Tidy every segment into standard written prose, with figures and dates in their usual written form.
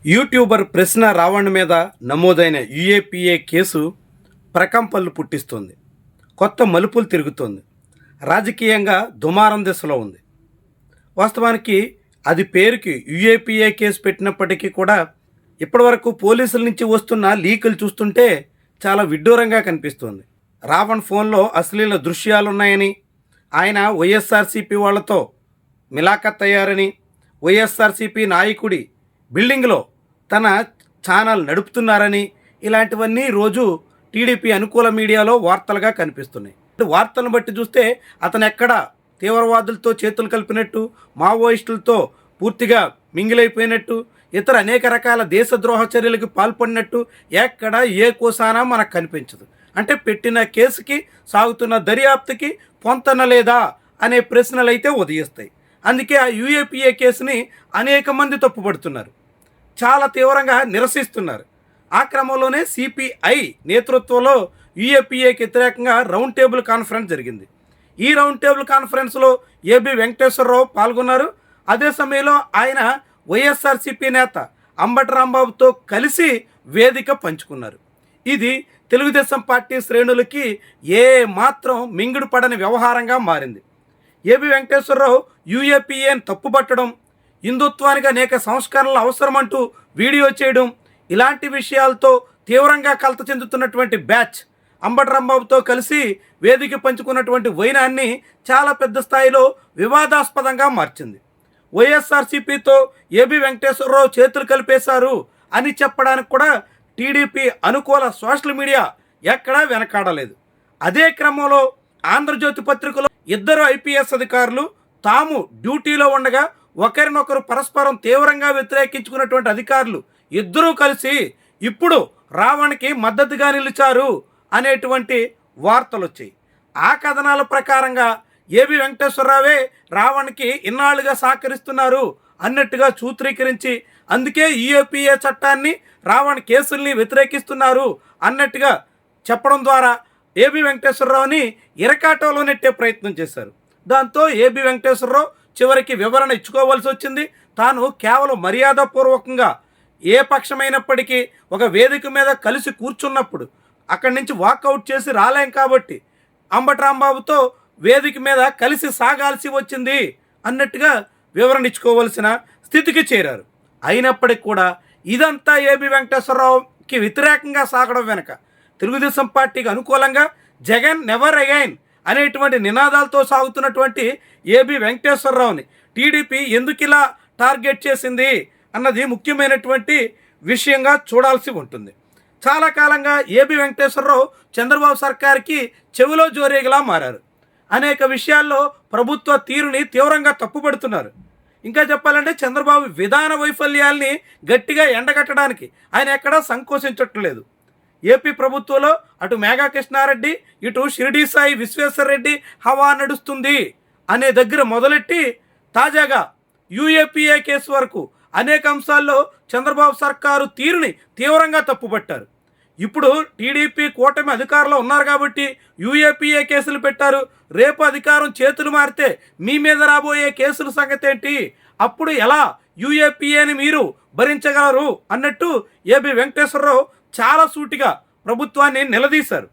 YouTuber ప్రశ్న రావణ్ మీద నమోదైన యూఏపీఏ కేసు ప్రకంపనలు పుట్టిస్తుంది. కొత్త మలుపులు తిరుగుతోంది. రాజకీయంగా దుమారం దిశలో ఉంది. వాస్తవానికి అది పేరుకి యూఏపీఏ కేసు పెట్టినప్పటికీ కూడా ఇప్పటివరకు పోలీసుల నుంచి వస్తున్న లీకులు చూస్తుంటే చాలా విడ్డూరంగా కనిపిస్తుంది. రావణ్ ఫోన్లో అశ్లీల దృశ్యాలున్నాయని, ఆయన వైఎస్ఆర్సీపీ వాళ్లతో మిలాఖత్ అయ్యారని, వైఎస్ఆర్సీపీ నాయకుడి బిల్డింగ్లో తన ఛానల్ నడుపుతున్నారని, ఇలాంటివన్నీ రోజు టీడీపీ అనుకూల మీడియాలో వార్తలుగా కనిపిస్తున్నాయి. వార్తలను బట్టి చూస్తే అతను ఎక్కడ తీవ్రవాదులతో చేతులు కలిపినట్టు, మావోయిస్టులతో పూర్తిగా మింగిలైపోయినట్టు, ఇతర అనేక రకాల దేశద్రోహ చర్యలకు పాల్పడినట్టు ఎక్కడ ఏ కోసానా మనకు కనిపించదు. అంటే పెట్టిన కేసుకి సాగుతున్న దర్యాప్తుకి పొంతన లేదా అనే ప్రశ్నలు అయితే ఉదయిస్తాయి. అందుకే ఆ యూఏపీఏ కేసుని అనేక మంది తప్పుపడుతున్నారు, చాలా తీవ్రంగా నిరసిస్తున్నారు. ఆ క్రమంలోనే సిపిఐ నేతృత్వంలో యూఏపీఏకి వ్యతిరేకంగా రౌండ్ టేబుల్ కాన్ఫరెన్స్ జరిగింది. ఈ రౌండ్ టేబుల్ కాన్ఫరెన్స్లో ఏబి వెంకటేశ్వరరావు పాల్గొన్నారు. అదే సమయంలో ఆయన వైఎస్ఆర్సీపీ నేత అంబటి రాంబాబుతో కలిసి వేదిక పంచుకున్నారు. ఇది తెలుగుదేశం పార్టీ శ్రేణులకి ఏ మాత్రం మింగుడు పడని వ్యవహారంగా మారింది. ఏబి వెంకటేశ్వరరావు యూఏపీఏని తప్పుపట్టడం, హిందుత్వానికి అనేక సంస్కరణలు అవసరమంటూ వీడియో చేయడం, ఇలాంటి విషయాలతో తీవ్రంగా కలత చెందుతున్నటువంటి బ్యాచ్ అంబటి రాంబాబుతో కలిసి వేదిక పంచుకున్నటువంటి వైనాన్ని చాలా పెద్ద స్థాయిలో వివాదాస్పదంగా మార్చింది. వైఎస్ఆర్సీపీతో ఏబి వెంకటేశ్వరరావు చేతులు కలిపేశారు అని చెప్పడానికి కూడా టీడీపీ అనుకూల సోషల్ మీడియా ఎక్కడా వెనకాడలేదు. అదే క్రమంలో ఆంధ్రజ్యోతి పత్రికలో ఇద్దరు ఐపీఎస్ అధికారులు తాము డ్యూటీలో ఉండగా ఒకరినొకరు పరస్పరం తీవ్రంగా వ్యతిరేకించుకున్నటువంటి అధికారులు ఇద్దరూ కలిసి ఇప్పుడు రావణ్కి మద్దతుగా నిలిచారు అనేటువంటి వార్తలు వచ్చాయి. ఆ కథనాల ప్రకారంగా ఏబి వెంకటేశ్వరరావే రావణ్కి ఇన్నాళ్లుగా సహకరిస్తున్నారు అన్నట్టుగా సూత్రీకరించి, అందుకే యూఏపీఏ చట్టాన్ని, రావణ్ కేసుల్ని వ్యతిరేకిస్తున్నారు అన్నట్టుగా చెప్పడం ద్వారా ఏబి వెంకటేశ్వరరావుని ఇరకాటంలో నెట్టే ప్రయత్నం చేశారు. దాంతో ఏబి వెంకటేశ్వరరావు చివరికి వివరణ ఇచ్చుకోవాల్సి వచ్చింది. తాను కేవలం మర్యాదపూర్వకంగా ఏ పక్షమైనప్పటికీ ఒక వేదిక మీద కలిసి కూర్చున్నప్పుడు అక్కడి నుంచి వాకౌట్ చేసి రాలేం కాబట్టి అంబటి రాంబాబుతో వేదిక మీద కలిసి సాగాల్సి వచ్చింది అన్నట్టుగా వివరణ ఇచ్చుకోవాల్సిన స్థితికి చేరారు. అయినప్పటికీ కూడా ఇదంతా ఏబి వెంకటేశ్వరరావుకి వ్యతిరేకంగా సాగడం వెనక తెలుగుదేశం పార్టీకి అనుకూలంగా జగన్ నెవర్ అగైన్ అనేటువంటి నినాదాలతో సాగుతున్నటువంటి ఏబి వెంకటేశ్వరరావుని టీడీపీ ఎందుకు ఇలా టార్గెట్ చేసింది అన్నది ముఖ్యమైనటువంటి విషయంగా చూడాల్సి ఉంటుంది. చాలా కాలంగా ఏబి వెంకటేశ్వరరావు చంద్రబాబు సర్కార్కి చెవిలో జోరేగలా మారారు. అనేక విషయాల్లో ప్రభుత్వ తీరుని తీవ్రంగా తప్పుపడుతున్నారు. ఇంకా చెప్పాలంటే చంద్రబాబు విధాన వైఫల్యాల్ని గట్టిగా ఎండగట్టడానికి ఆయన ఎక్కడా సంకోచించట్లేదు. ఏపీ ప్రభుత్వంలో అటు మేఘా కృష్ణారెడ్డి, ఇటు షిరిడి సాయి విశ్వేశ్వరరెడ్డి హవా నడుస్తుంది అనే దగ్గర మొదలెట్టి తాజాగా యూఏపీఏ కేసు వరకు అనేక అంశాల్లో చంద్రబాబు సర్కారు తీరుని తీవ్రంగా తప్పుపట్టారు. ఇప్పుడు టీడీపీ కూటమి అధికారంలో ఉన్నారు కాబట్టి యూఏపీఏ కేసులు పెట్టారు. రేపు అధికారం చేతులు మారితే మీ మీద రాబోయే కేసుల సంగతి ఏంటి, అప్పుడు ఎలా యూఏపీఏని మీరు భరించగలరు అన్నట్టు ఏబి వెంకటేశ్వరరావు చాలా సూటిగా ప్రభుత్వాన్ని నిలదీశారు.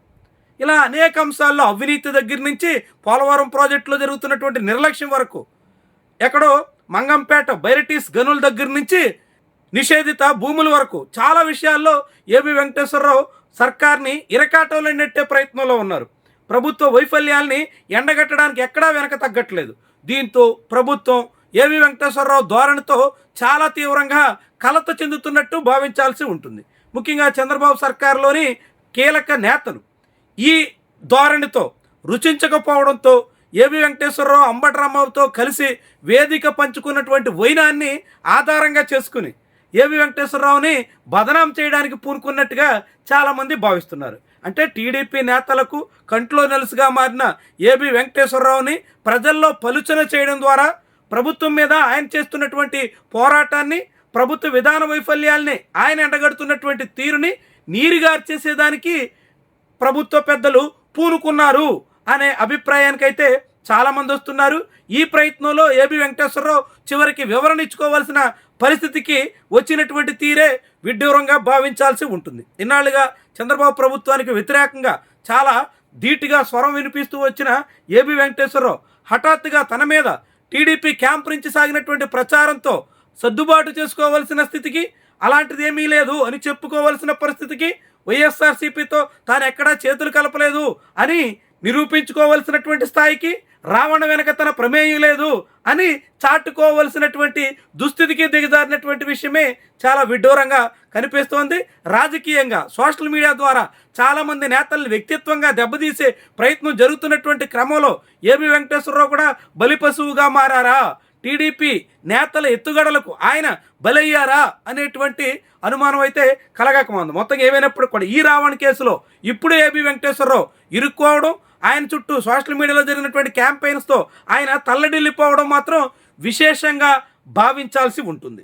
ఇలా అనేక అంశాల్లో అవినీతి దగ్గర నుంచి పోలవరం ప్రాజెక్టులో జరుగుతున్నటువంటి నిర్లక్ష్యం వరకు, ఎక్కడో మంగంపేట బైరటీస్ గనుల దగ్గర నుంచి నిషేధిత భూముల వరకు చాలా విషయాల్లో ఏబి వెంకటేశ్వరరావు సర్కార్ని ఇరకాటంలో నెట్టే ప్రయత్నంలో ఉన్నారు. ప్రభుత్వ వైఫల్యాల్ని ఎండగట్టడానికి ఎక్కడా వెనక తగ్గట్లేదు. దీంతో ప్రభుత్వం ఏబి వెంకటేశ్వరరావు ధోరణితో చాలా తీవ్రంగా కలత చెందుతున్నట్టు భావించాల్సి ఉంటుంది. ముఖ్యంగా చంద్రబాబు సర్కారులోని కీలక నేతలు ఈ ధోరణితో రుచించకపోవడంతో ఏబి వెంకటేశ్వరరావు అంబటి రాంబాబుతో కలిసి వేదిక పంచుకున్నటువంటి వైనాన్ని ఆధారంగా చేసుకుని ఏబి వెంకటేశ్వరరావుని బదనాం చేయడానికి పూనుకున్నట్టుగా చాలామంది భావిస్తున్నారు. అంటే టీడీపీ నేతలకు కంట్లో నెలుసుగా మారిన ఏబి వెంకటేశ్వరరావుని ప్రజల్లో పలుచన చేయడం ద్వారా ప్రభుత్వం మీద ఆయన చేస్తున్నటువంటి పోరాటాన్ని, ప్రభుత్వ విధాన వైఫల్యాల్ని, ఆయన ఎండగడుతున్నటువంటి తీరుని నీరుగార్చేసేదానికి ప్రభుత్వ పెద్దలు పూనుకున్నారు అనే అభిప్రాయానికైతే చాలామంది వస్తున్నారు. ఈ ప్రయత్నంలో ఏబి వెంకటేశ్వరరావు చివరికి వివరణ ఇచ్చుకోవాల్సిన పరిస్థితికి వచ్చినటువంటి తీరే విడ్డూరంగా భావించాల్సి ఉంటుంది. ఇన్నాళ్ళుగా చంద్రబాబు ప్రభుత్వానికి వ్యతిరేకంగా చాలా ధీటుగా స్వరం వినిపిస్తూ వచ్చిన ఏబి వెంకటేశ్వరరావు హఠాత్తుగా తన మీద టీడీపీ క్యాంప్ నుంచి సాగినటువంటి ప్రచారంతో సర్దుబాటు చేసుకోవాల్సిన స్థితికి, అలాంటిది ఏమీ లేదు అని చెప్పుకోవాల్సిన పరిస్థితికి, వైఎస్ఆర్సీపీతో తాను ఎక్కడా చేతులు కలపలేదు అని నిరూపించుకోవలసినటువంటి స్థాయికి, రావణ వెనక తన ప్రమేయం లేదు అని చాటుకోవలసినటువంటి దుస్థితికి దిగజారినటువంటి విషయమే చాలా విడ్డూరంగా కనిపిస్తోంది. రాజకీయంగా సోషల్ మీడియా ద్వారా చాలామంది నేతల్ని వ్యక్తిత్వంగా దెబ్బతీసే ప్రయత్నం జరుగుతున్నటువంటి క్రమంలో ఏబి వెంకటేశ్వరరావు కూడా బలిపశువుగా మారారా, టీడీపీ నేతల ఎత్తుగడలకు ఆయన బలయ్యారా అనేటువంటి అనుమానం అయితే కలగకముంది. మొత్తంగా ఏమైనప్పుడు కూడా ఈ రావణ కేసులో ఇప్పుడు ఏబి వెంకటేశ్వరరావు ఇరుక్కోవడం, ఆయన చుట్టూ సోషల్ మీడియాలో జరిగినటువంటి క్యాంపెయిన్స్తో ఆయన తల్లడిల్లిపోవడం మాత్రం విశేషంగా భావించాల్సి ఉంటుంది.